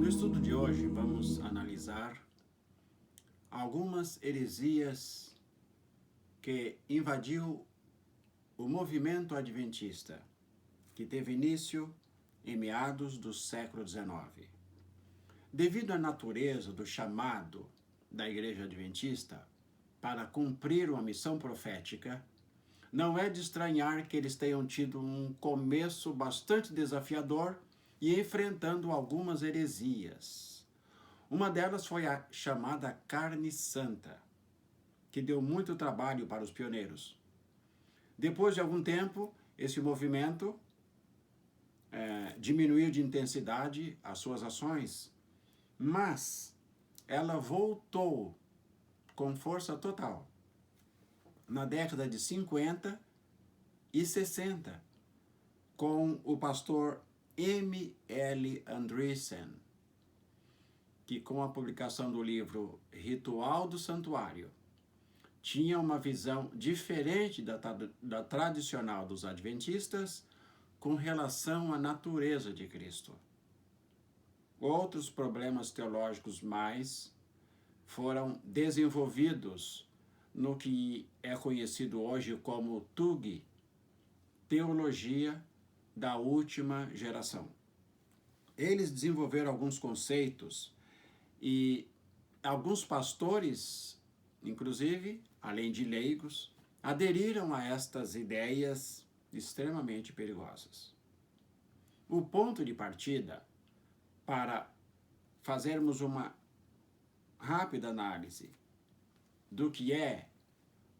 No estudo de hoje, vamos analisar algumas heresias que invadiu o movimento adventista, que teve início em meados do século XIX. Devido à natureza do chamado da Igreja Adventista para cumprir uma missão profética, não é de estranhar que eles tenham tido um começo bastante desafiador e enfrentando algumas heresias. Uma delas foi a chamada carne santa, que deu muito trabalho para os pioneiros. Depois de algum tempo, esse movimento diminuiu de intensidade as suas ações, mas ela voltou com força total na década de 50 e 60, com o pastor M.L. Andreessen, que com a publicação do livro Ritual do Santuário, tinha uma visão diferente da tradicional dos adventistas com relação à natureza de Cristo. Outros problemas teológicos mais foram desenvolvidos no que é conhecido hoje como TUG, Teologia da Última Geração. Eles desenvolveram alguns conceitos e alguns pastores, inclusive, além de leigos, aderiram a estas ideias extremamente perigosas. O ponto de partida para fazermos uma rápida análise do que é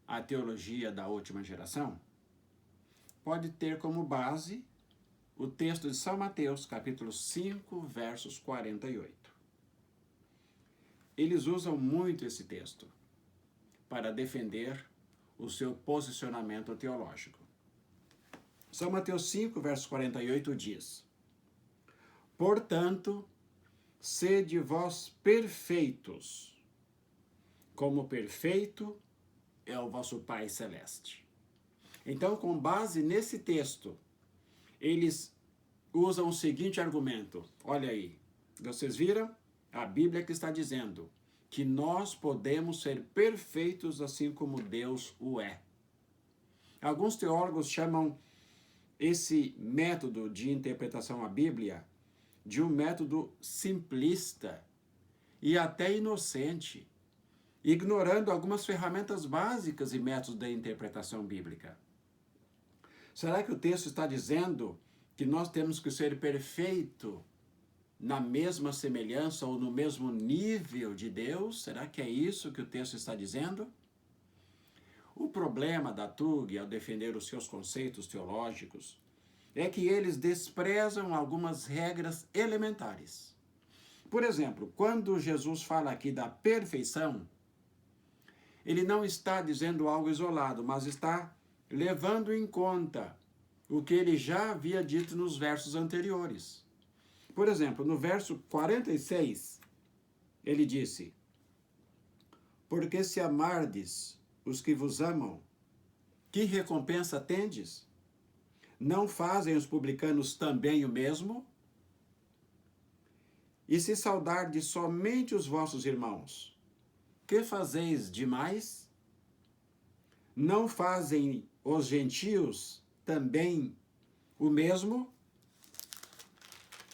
a teologia da última geração pode ter como base o texto de São Mateus, capítulo 5, versos 48. Eles usam muito esse texto para defender o seu posicionamento teológico. São Mateus 5, verso 48 diz: Portanto, sede vós perfeitos, como perfeito é o vosso Pai Celeste. Então, com base nesse texto, eles usam o seguinte argumento. Olha aí, vocês viram? A Bíblia que está dizendo que nós podemos ser perfeitos assim como Deus o é. Alguns teólogos chamam esse método de interpretação à Bíblia de um método simplista e até inocente, ignorando algumas ferramentas básicas e métodos da interpretação bíblica. Será que o texto está dizendo que nós temos que ser perfeito na mesma semelhança ou no mesmo nível de Deus? Será que é isso que o texto está dizendo? O problema da TUG, ao defender os seus conceitos teológicos, é que eles desprezam algumas regras elementares. Por exemplo, quando Jesus fala aqui da perfeição, ele não está dizendo algo isolado, mas está levando em conta o que ele já havia dito nos versos anteriores. Por exemplo, no verso 46, ele disse: Porque se amardes os que vos amam, que recompensa tendes? Não fazem os publicanos também o mesmo? E se saudardes somente os vossos irmãos, que fazeis demais? Não fazem os gentios também o mesmo?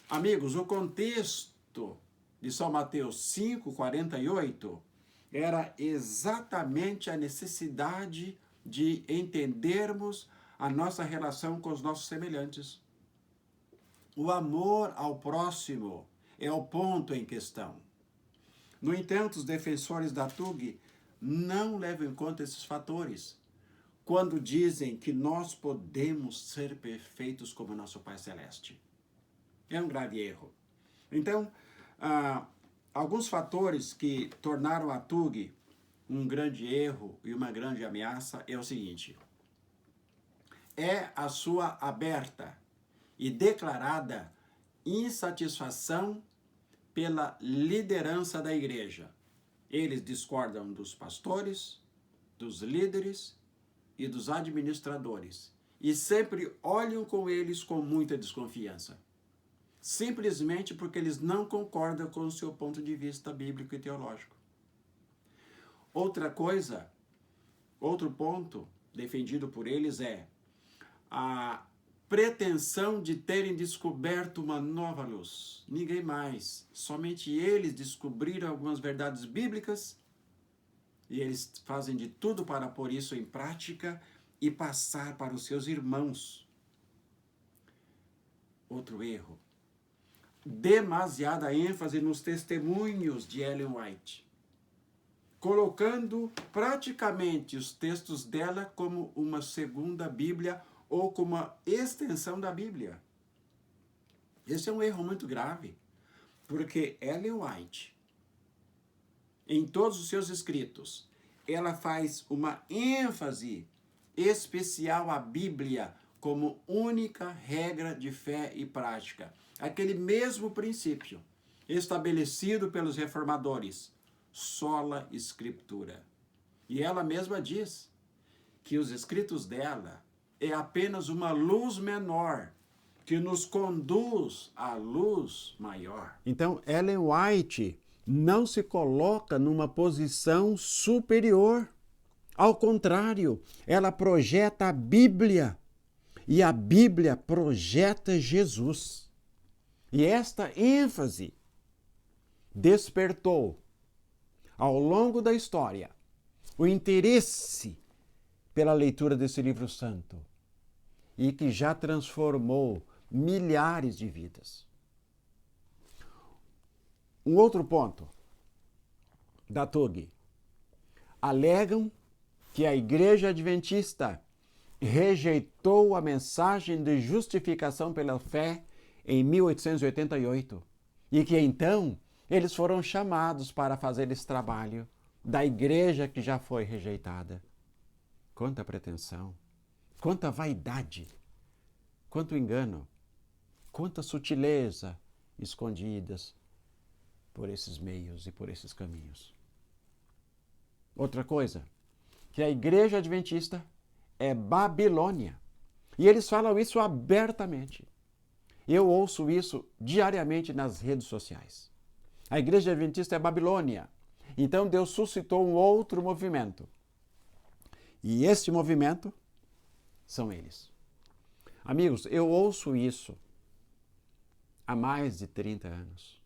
Amigos, o contexto de São Mateus 5:48 era exatamente a necessidade de entendermos a nossa relação com os nossos semelhantes. O amor ao próximo é o ponto em questão. No entanto, os defensores da TUG não levam em conta esses fatores quando dizem que nós podemos ser perfeitos como nosso Pai Celeste. É um grave erro. Então, alguns fatores que tornaram a TUG um grande erro e uma grande ameaça é o seguinte: é a sua aberta e declarada insatisfação pela liderança da igreja. Eles discordam dos pastores, dos líderes e dos administradores e sempre olham com eles com muita desconfiança. simplesmente porque eles não concordam com o seu ponto de vista bíblico e teológico. Outra coisa, outro ponto defendido por eles é a pretensão de terem descoberto uma nova luz. Ninguém mais. Somente eles descobriram algumas verdades bíblicas e eles fazem de tudo para pôr isso em prática e passar para os seus irmãos. Outro erro. Demasiada ênfase nos testemunhos de Ellen White, colocando praticamente os textos dela como uma segunda Bíblia ou como uma extensão da Bíblia. Esse é um erro muito grave, porque Ellen White, em todos os seus escritos, ela faz uma ênfase especial à Bíblia como única regra de fé e prática. Aquele mesmo princípio estabelecido pelos reformadores, sola Escritura. E ela mesma diz que os escritos dela é apenas uma luz menor que nos conduz à luz maior. Então, Ellen White não se coloca numa posição superior. Ao contrário, ela projeta a Bíblia e a Bíblia projeta Jesus. E esta ênfase despertou, ao longo da história, o interesse pela leitura desse livro santo e que já transformou milhares de vidas. Um outro ponto da TUG. Alegam que a Igreja Adventista rejeitou a mensagem de justificação pela fé em 1888 e que então eles foram chamados para fazer esse trabalho da igreja que já foi rejeitada. Quanta pretensão, quanta vaidade, quanto engano, quanta sutileza escondidas por esses meios e por esses caminhos. Outra coisa, que a Igreja Adventista é Babilônia. E eles falam isso abertamente. Eu ouço isso diariamente nas redes sociais. A Igreja Adventista é Babilônia. Então Deus suscitou um outro movimento. E este movimento são eles. Amigos, eu ouço isso há mais de 30 anos.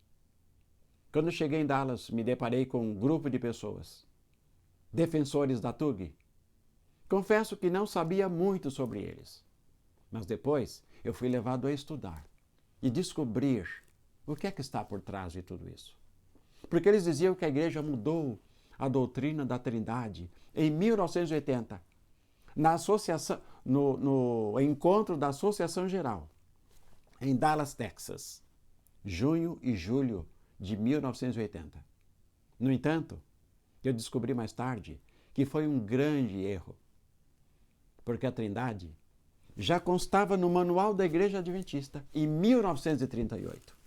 Quando eu cheguei em Dallas, me deparei com um grupo de pessoas, defensores da TUG. Confesso que não sabia muito sobre eles, mas depois eu fui levado a estudar e descobrir o que é que está por trás de tudo isso. Porque eles diziam que a igreja mudou a doutrina da Trindade em 1980, na associação, no encontro da Associação Geral, em Dallas, Texas, junho e julho de 1980. No entanto, eu descobri mais tarde que foi um grande erro, porque a Trindade já constava no Manual da Igreja Adventista em 1938.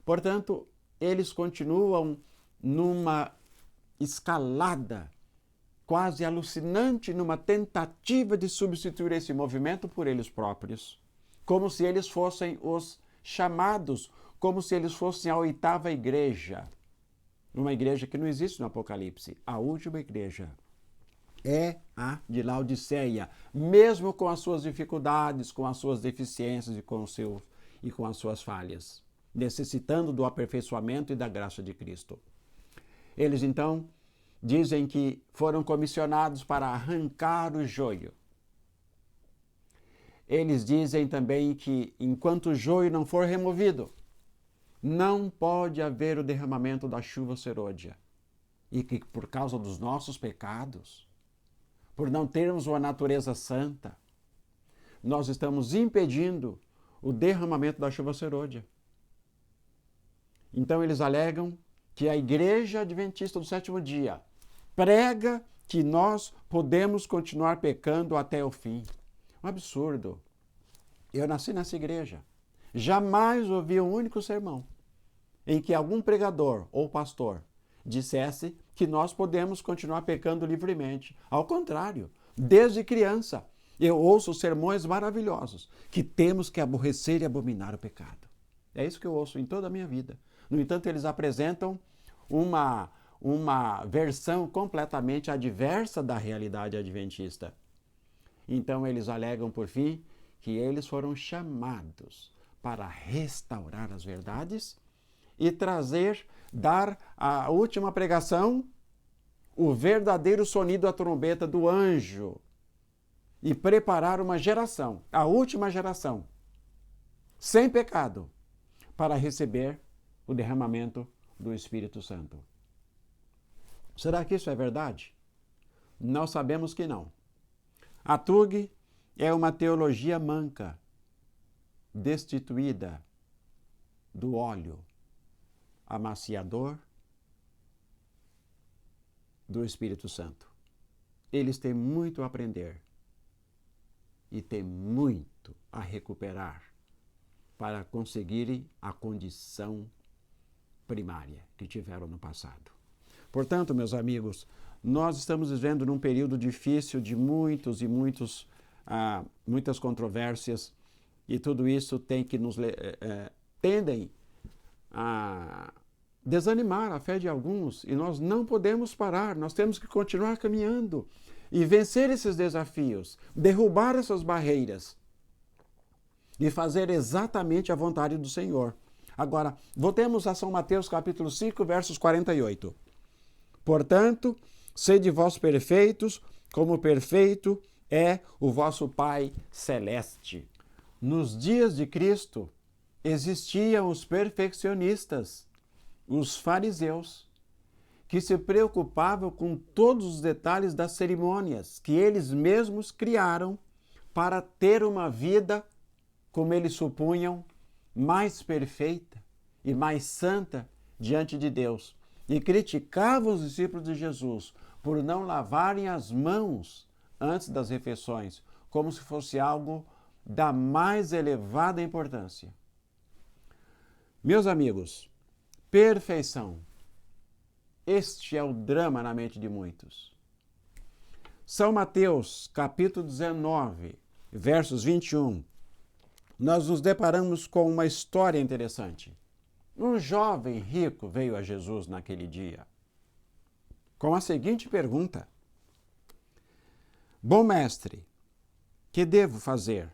Portanto, eles continuam numa escalada quase alucinante, numa tentativa de substituir esse movimento por eles próprios, como se eles fossem os chamados, como se eles fossem a oitava igreja. Uma igreja que não existe no Apocalipse, a última igreja é a de Laodiceia, mesmo com as suas dificuldades, com as suas deficiências e com as suas falhas, necessitando do aperfeiçoamento e da graça de Cristo. Eles então dizem que foram comissionados para arrancar o joio. Eles dizem também que enquanto o joio não for removido, não pode haver o derramamento da chuva serôdia. E que por causa dos nossos pecados, por não termos uma natureza santa, nós estamos impedindo o derramamento da chuva serôdia. Então eles alegam que a Igreja Adventista do Sétimo Dia prega que nós podemos continuar pecando até o fim. Um absurdo. Eu nasci nessa igreja. Jamais ouvi um único sermão em que algum pregador ou pastor dissesse que nós podemos continuar pecando livremente. Ao contrário, desde criança, eu ouço sermões maravilhosos que temos que aborrecer e abominar o pecado. É isso que eu ouço em toda a minha vida. No entanto, eles apresentam uma versão completamente adversa da realidade adventista. Então, eles alegam, por fim, que eles foram chamados para restaurar as verdades e dar a última pregação, o verdadeiro sonido da trombeta do anjo, e preparar uma geração, a última geração, sem pecado, para receber o derramamento do Espírito Santo. Será que isso é verdade? Nós sabemos que não. A TUG é uma teologia manca, destituída do óleo amaciador do Espírito Santo. Eles têm muito a aprender e têm muito a recuperar para conseguirem a condição primária que tiveram no passado. Portanto, meus amigos, nós estamos vivendo num período difícil de muitas controvérsias, e tudo isso tem que tendem a desanimar a fé de alguns, e nós não podemos parar, nós temos que continuar caminhando e vencer esses desafios, derrubar essas barreiras e fazer exatamente a vontade do Senhor. Agora, voltemos a São Mateus capítulo 5, versos 48. Portanto, sede vós perfeitos, como perfeito é o vosso Pai Celeste. Nos dias de Cristo, existiam os perfeccionistas, os fariseus, que se preocupavam com todos os detalhes das cerimônias que eles mesmos criaram para ter uma vida, como eles supunham, mais perfeita e mais santa diante de Deus. E criticavam os discípulos de Jesus por não lavarem as mãos antes das refeições, como se fosse algo da mais elevada importância. Meus amigos, perfeição. Este é o drama na mente de muitos. São Mateus, capítulo 19, versos 21, nós nos deparamos com uma história interessante. Um jovem rico veio a Jesus naquele dia com a seguinte pergunta: Bom mestre, que devo fazer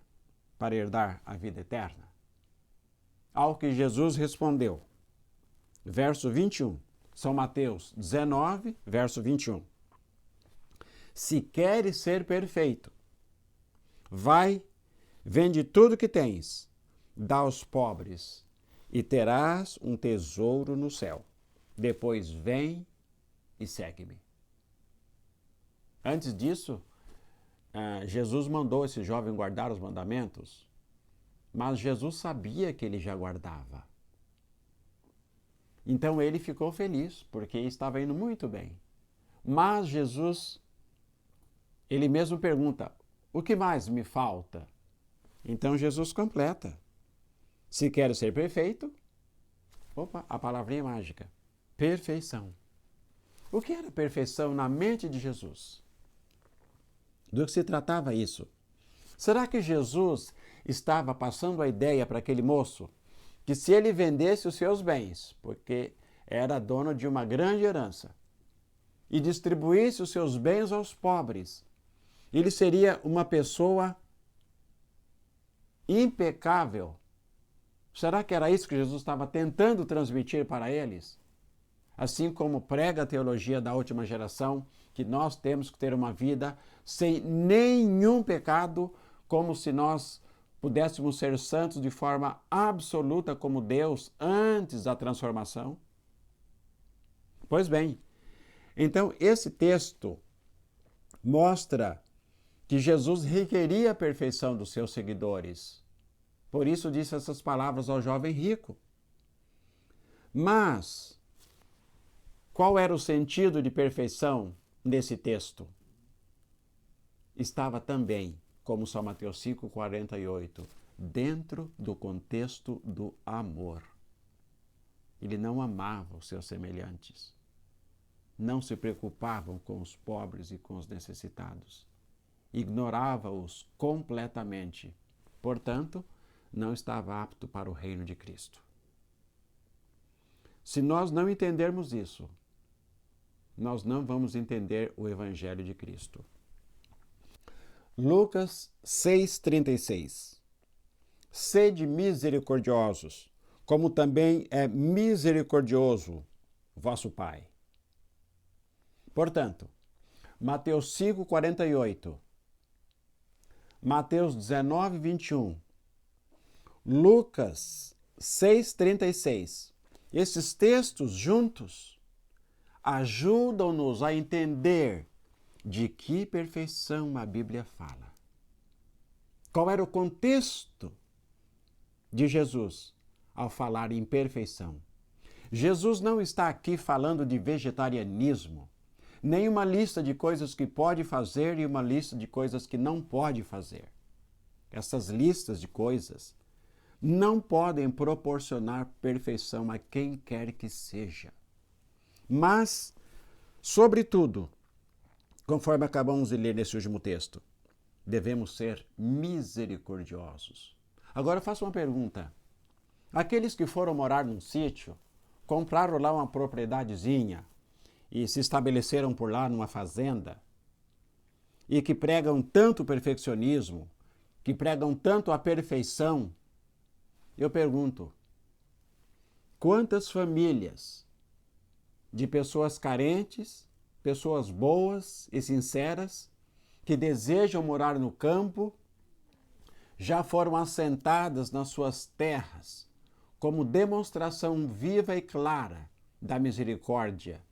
para herdar a vida eterna? Ao que Jesus respondeu, verso 21, São Mateus 19, verso 21. Se queres ser perfeito, vai, vende tudo que tens, dá aos pobres, e terás um tesouro no céu. Depois vem e segue-me. Antes disso, Jesus mandou esse jovem guardar os mandamentos, mas Jesus sabia que ele já guardava. Então ele ficou feliz, porque estava indo muito bem. Mas Jesus, ele mesmo pergunta, o que mais me falta? Então Jesus completa. Se quero ser perfeito, a palavrinha mágica, perfeição. O que era perfeição na mente de Jesus? Do que se tratava isso? Será que Jesus estava passando a ideia para aquele moço que se ele vendesse os seus bens, porque era dono de uma grande herança, e distribuísse os seus bens aos pobres, ele seria uma pessoa impecável? Será que era isso que Jesus estava tentando transmitir para eles? Assim como prega a teologia da última geração, que nós temos que ter uma vida sem nenhum pecado, como se nós pudéssemos ser santos de forma absoluta como Deus antes da transformação? Pois bem, então esse texto mostra que Jesus requeria a perfeição dos seus seguidores. Por isso disse essas palavras ao jovem rico. Mas qual era o sentido de perfeição nesse texto? Estava também, como São Mateus 5,48, dentro do contexto do amor. Ele não amava os seus semelhantes. Não se preocupavam com os pobres e com os necessitados. Ignorava-os completamente. Portanto, não estava apto para o reino de Cristo. Se nós não entendermos isso, nós não vamos entender o Evangelho de Cristo. Lucas 6,36. Sede misericordiosos, como também é misericordioso vosso Pai. Portanto, Mateus 5,48, Mateus 19,21, Lucas 6,36. Esses textos juntos ajudam-nos a entender de que perfeição a Bíblia fala. Qual era o contexto de Jesus ao falar em perfeição? Jesus não está aqui falando de vegetarianismo, nem uma lista de coisas que pode fazer e uma lista de coisas que não pode fazer. Essas listas de coisas não podem proporcionar perfeição a quem quer que seja. Mas, sobretudo, conforme acabamos de ler nesse último texto, devemos ser misericordiosos. Agora faço uma pergunta. Aqueles que foram morar num sítio, compraram lá uma propriedadezinha e se estabeleceram por lá numa fazenda, e que pregam tanto o perfeccionismo, que pregam tanto a perfeição, eu pergunto, quantas famílias de pessoas carentes, pessoas boas e sinceras, que desejam morar no campo, já foram assentadas nas suas terras como demonstração viva e clara da misericórdia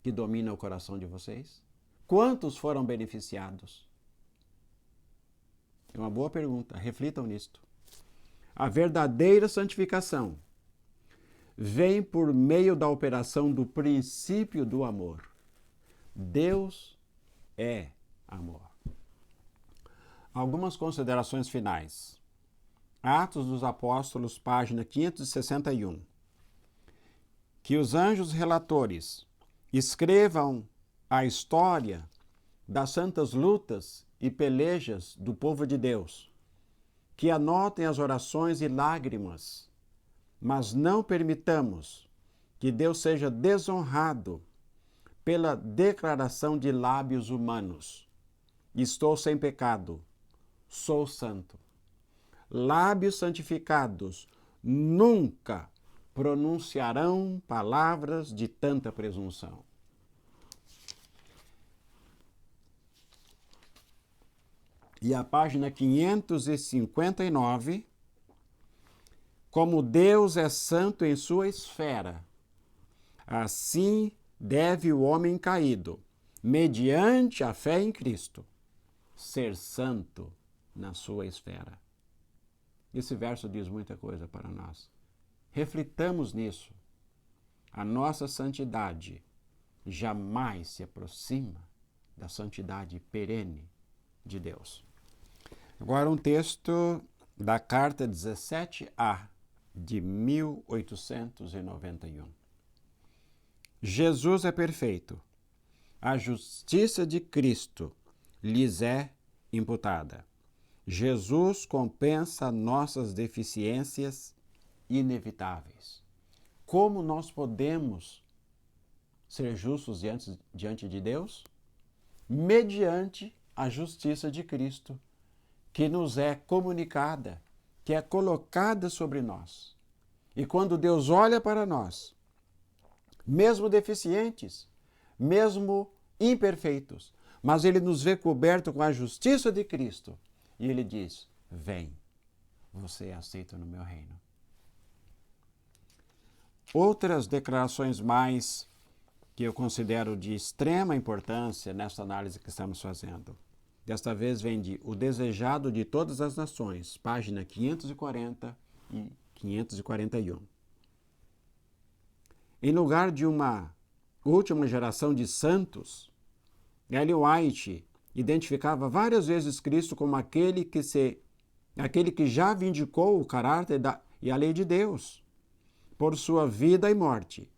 que domina o coração de vocês? Quantos foram beneficiados? É uma boa pergunta, reflitam nisto. A verdadeira santificação vem por meio da operação do princípio do amor. Deus é amor. Algumas considerações finais. Atos dos Apóstolos, página 561. Que os anjos relatores escrevam a história das santas lutas e pelejas do povo de Deus, que anotem as orações e lágrimas, mas não permitamos que Deus seja desonrado pela declaração de lábios humanos. Estou sem pecado, sou santo. Lábios santificados nunca pronunciarão palavras de tanta presunção. E a página 559, como Deus é santo em sua esfera, assim deve o homem caído, mediante a fé em Cristo, ser santo na sua esfera. Esse verso diz muita coisa para nós. Reflitamos nisso. A nossa santidade jamais se aproxima da santidade perene de Deus. Agora um texto da carta 17A de 1891. Jesus é perfeito. A justiça de Cristo lhes é imputada. Jesus compensa nossas deficiências inevitáveis. Como nós podemos ser justos diante de Deus? Mediante a justiça de Cristo, que nos é comunicada, que é colocada sobre nós. E quando Deus olha para nós, mesmo deficientes, mesmo imperfeitos, mas Ele nos vê coberto com a justiça de Cristo, e Ele diz, vem, você é aceito no meu reino. Outras declarações mais que eu considero de extrema importância nessa análise que estamos fazendo. Desta vez vem de O Desejado de Todas as Nações, página 540 e 541. Em lugar de uma última geração de santos, Ellen White identificava várias vezes Cristo como aquele que já vindicou o caráter e a lei de Deus por sua vida e morte.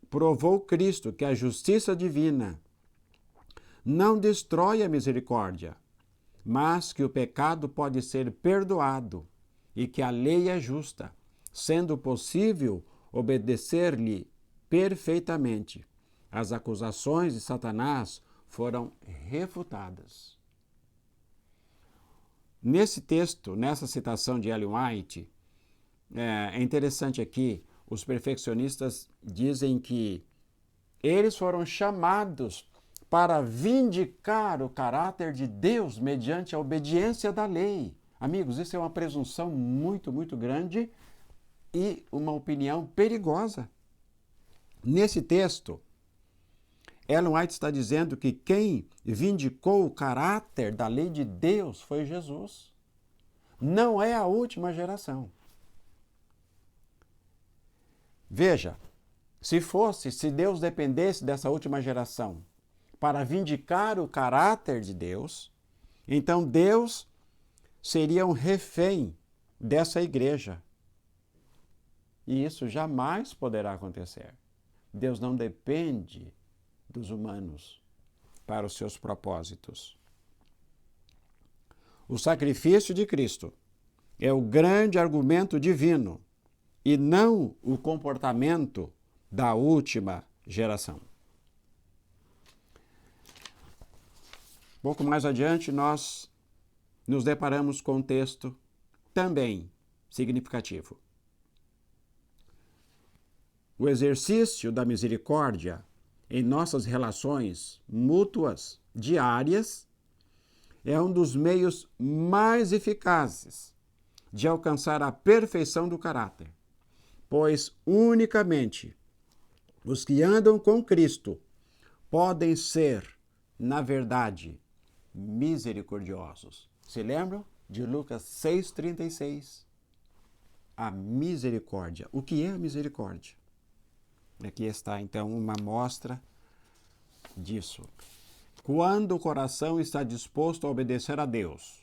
Provou Cristo que a justiça divina não destrói a misericórdia, mas que o pecado pode ser perdoado e que a lei é justa, sendo possível obedecer-lhe perfeitamente. As acusações de Satanás foram refutadas. Nesse texto, nessa citação de Ellen White, é interessante aqui, os perfeccionistas dizem que eles foram chamados para vindicar o caráter de Deus mediante a obediência da lei. Amigos, isso é uma presunção muito, muito grande e uma opinião perigosa. Nesse texto, Ellen White está dizendo que quem vindicou o caráter da lei de Deus foi Jesus. Não é a última geração. Veja, se Deus dependesse dessa última geração para vindicar o caráter de Deus, então Deus seria um refém dessa igreja. E isso jamais poderá acontecer. Deus não depende dos humanos para os seus propósitos. O sacrifício de Cristo é o grande argumento divino e não o comportamento da última geração. Pouco mais adiante, nós nos deparamos com um texto também significativo. O exercício da misericórdia em nossas relações mútuas diárias é um dos meios mais eficazes de alcançar a perfeição do caráter, pois unicamente os que andam com Cristo podem ser, na verdade, misericordiosos. Se lembram de Lucas 6,36? A misericórdia. O que é a misericórdia? Aqui está, então, uma amostra disso. Quando o coração está disposto a obedecer a Deus,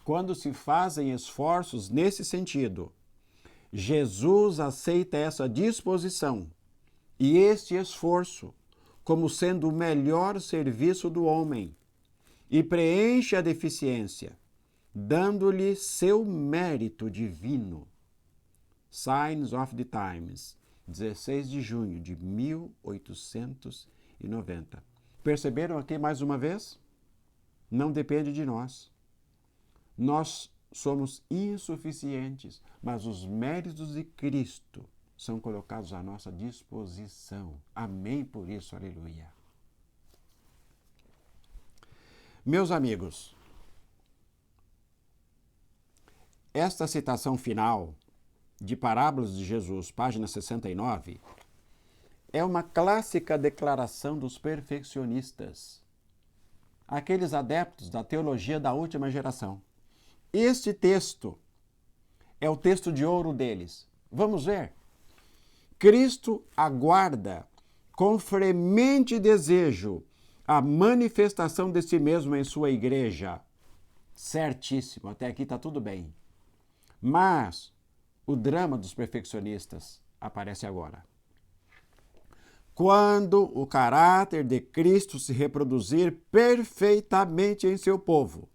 quando se fazem esforços nesse sentido, Jesus aceita essa disposição e este esforço como sendo o melhor serviço do homem e preenche a deficiência, dando-lhe seu mérito divino. Signs of the Times, 16 de junho de 1890. Perceberam aqui mais uma vez? Não depende de nós. Nós somos insuficientes, mas os méritos de Cristo são colocados à nossa disposição. Amém por isso, aleluia. Meus amigos, esta citação final de Parábolas de Jesus, página 69, é uma clássica declaração dos perfeccionistas, aqueles adeptos da teologia da última geração. Este texto é o texto de ouro deles. Vamos ver. Cristo aguarda com fremente desejo a manifestação de si mesmo em sua igreja. Certíssimo, até aqui está tudo bem. Mas o drama dos perfeccionistas aparece agora. Quando o caráter de Cristo se reproduzir perfeitamente em seu povo,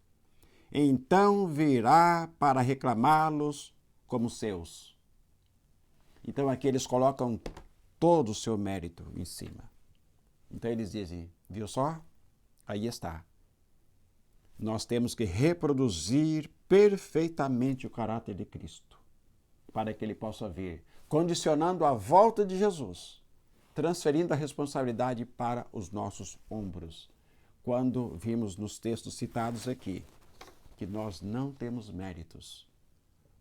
então virá para reclamá-los como seus. Então aqui eles colocam todo o seu mérito em cima. Então eles dizem, viu só? Aí está. Nós temos que reproduzir perfeitamente o caráter de Cristo, para que ele possa vir, condicionando a volta de Jesus, transferindo a responsabilidade para os nossos ombros. Quando vimos nos textos citados aqui, que nós não temos méritos,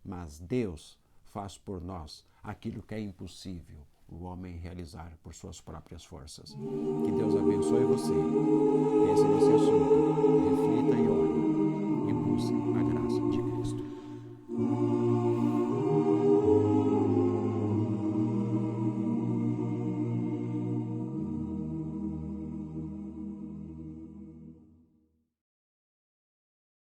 mas Deus faz por nós aquilo que é impossível o homem realizar por suas próprias forças. Que Deus abençoe você. Pense nesse assunto, reflita e ore e busque a